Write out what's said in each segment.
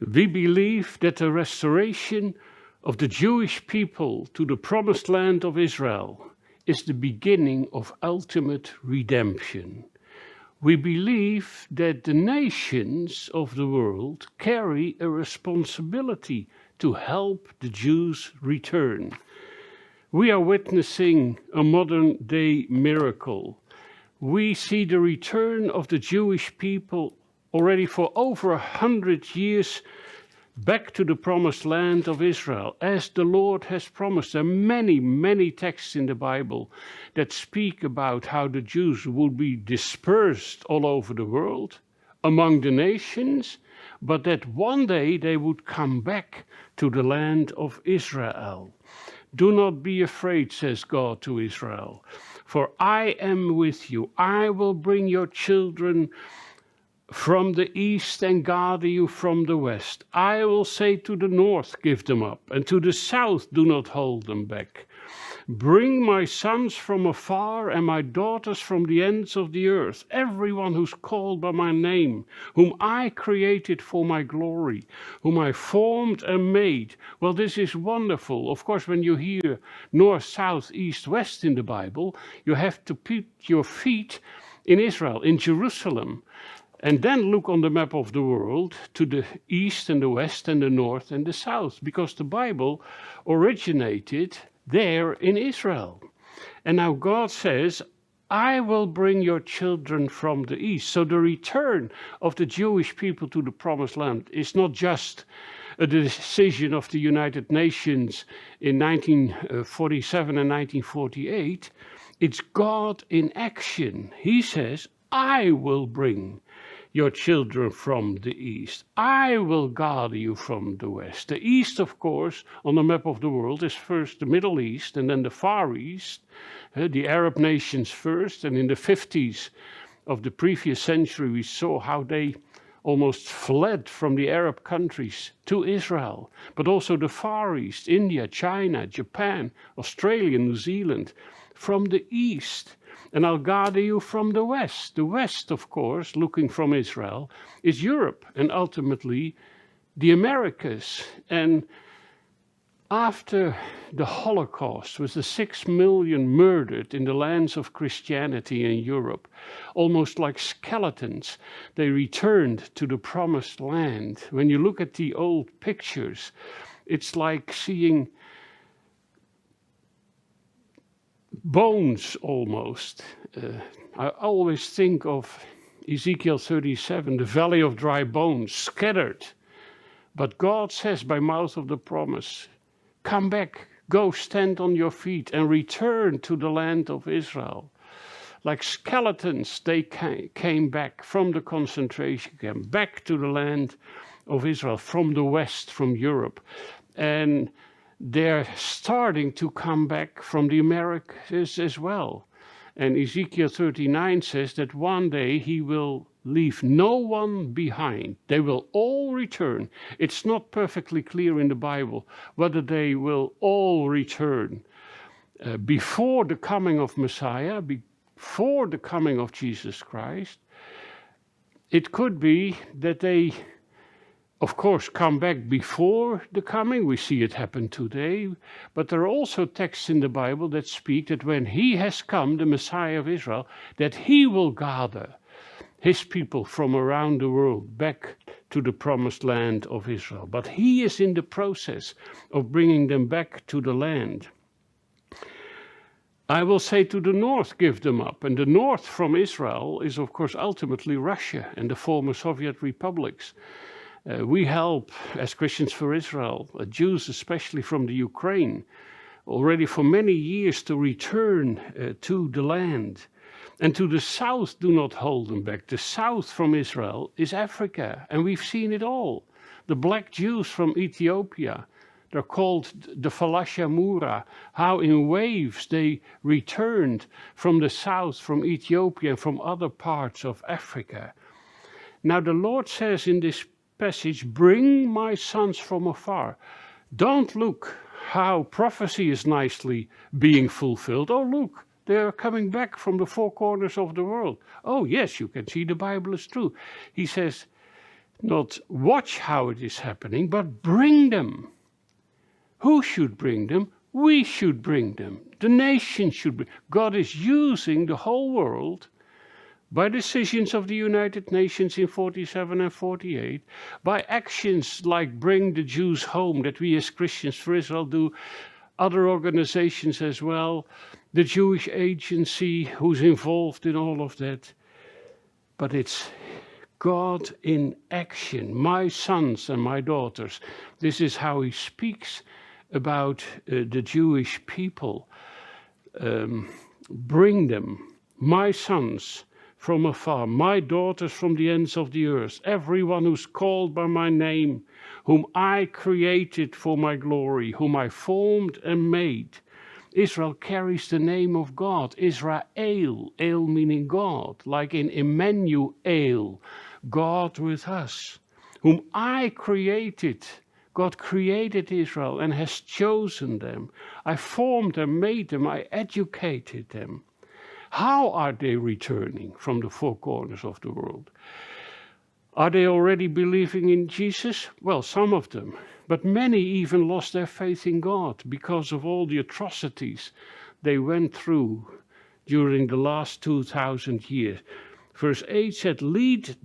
We believe that the restoration of the Jewish people to the promised land of Israel is the beginning of ultimate redemption. We believe that the nations of the world carry a responsibility to help the Jews return. We are witnessing a modern-day miracle. We see the return of the Jewish people already for over 100 years back to the promised land of Israel, as the Lord has promised. There are many, many texts in the Bible that speak about how the Jews will be dispersed all over the world, among the nations, but that one day they would come back to the land of Israel. Do not be afraid, says God to Israel, for I am with you. I will bring your children from the east and gather you from the west. I will say to the north, give them up, and to the south, do not hold them back. Bring my sons from afar and my daughters from the ends of the earth, everyone who's called by my name, whom I created for my glory, whom I formed and made. Well, this is wonderful. Of course, when you hear north, south, east, west in the Bible, you have to put your feet in Israel, in Jerusalem. And then look on the map of the world to the east and the west and the north and the south, because the Bible originated there in Israel. And now God says, I will bring your children from the east. So the return of the Jewish people to the promised land is not just a decision of the United Nations in 1947 and 1948. It's God in action. He says, I will bring your children from the east. I will gather you from the west. The east, of course, on the map of the world is first the Middle East and then the Far East, the Arab nations first. And in the 50s of the previous century, we saw how they almost fled from the Arab countries to Israel, but also the Far East, India, China, Japan, Australia, New Zealand, from the east. And I'll gather you from the west. The west, of course, looking from Israel, is Europe and ultimately the Americas. And after the Holocaust, with the 6 million murdered in the lands of Christianity in Europe, almost like skeletons, they returned to the promised land. When you look at the old pictures, it's like seeing bones almost. I always think of Ezekiel 37, the valley of dry bones, scattered. But God says by mouth of the promise, come back, go stand on your feet and return to the land of Israel. Like skeletons, they came back from the concentration camp, back to the land of Israel, from the west, from Europe. And they're starting to come back from the Americas as well. And Ezekiel 39 says that one day he will leave no one behind. They will all return. It's not perfectly clear in the Bible whether they will all return before the coming of Messiah, before the coming of Jesus Christ. It could be that they, of course, come back before the coming. We see it happen today. But there are also texts in the Bible that speak that when he has come, the Messiah of Israel, that he will gather his people from around the world back to the promised land of Israel. But he is in the process of bringing them back to the land. I will say to the north, give them up. And the north from Israel is, of course, ultimately Russia and the former Soviet republics. We help, as Christians for Israel, Jews especially from the Ukraine, already for many years to return to the land. And to the south, do not hold them back. The south from Israel is Africa, and we've seen it all. The black Jews from Ethiopia, they're called the Falashamura, how in waves they returned from the south, from Ethiopia, and from other parts of Africa. Now the Lord says in this passage, bring my sons from afar. Don't look how prophecy is nicely being fulfilled. Oh, look, they're coming back from the four corners of the world. Oh, yes, you can see the Bible is true. He says, Not watch how it is happening, but bring them. Who should bring them? We should bring them. The nation should bring. God is using the whole world by decisions of the United Nations in 47 and 48, by actions like Bring the Jews Home that we as Christians for Israel do, other organizations as well, the Jewish Agency who's involved in all of that. But it's God in action, my sons and my daughters. This is how he speaks about the Jewish people. Bring them, my sons from afar, my daughters from the ends of the earth, everyone who's called by my name, whom I created for my glory, whom I formed and made. Israel carries the name of God, Israel, El meaning God, like in Emmanuel, God with us, whom I created. God created Israel and has chosen them. I formed them, made them, I educated them. How are they returning from the four corners of the world? Are they already believing in Jesus? Well, some of them. But many even lost their faith in God because of all the atrocities they went through during the last 2,000 years. Verse 8 said, lead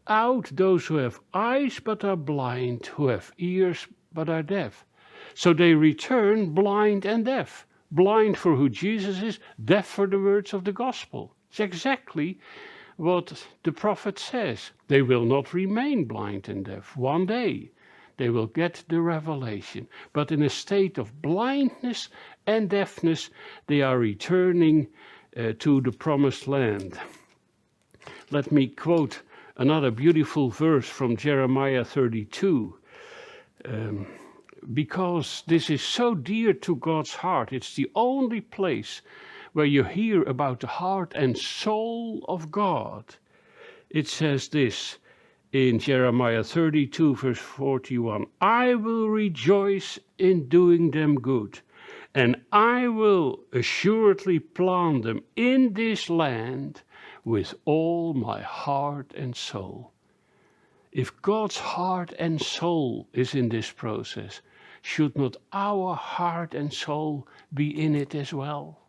out those who have eyes but are blind, who have ears but are deaf. So they return blind and deaf. Blind for who Jesus is, deaf for the words of the gospel. It's exactly what the prophet says. They will not remain blind and deaf. One day they will get the revelation. But in a state of blindness and deafness, they are returning to the promised land. Let me quote another beautiful verse from Jeremiah 32. Because this is so dear to God's heart. It's the only place where you hear about the heart and soul of God. It says this in Jeremiah 32, verse 41, I will rejoice in doing them good, and I will assuredly plant them in this land with all my heart and soul. If God's heart and soul is in this process, should not our heart and soul be in it as well?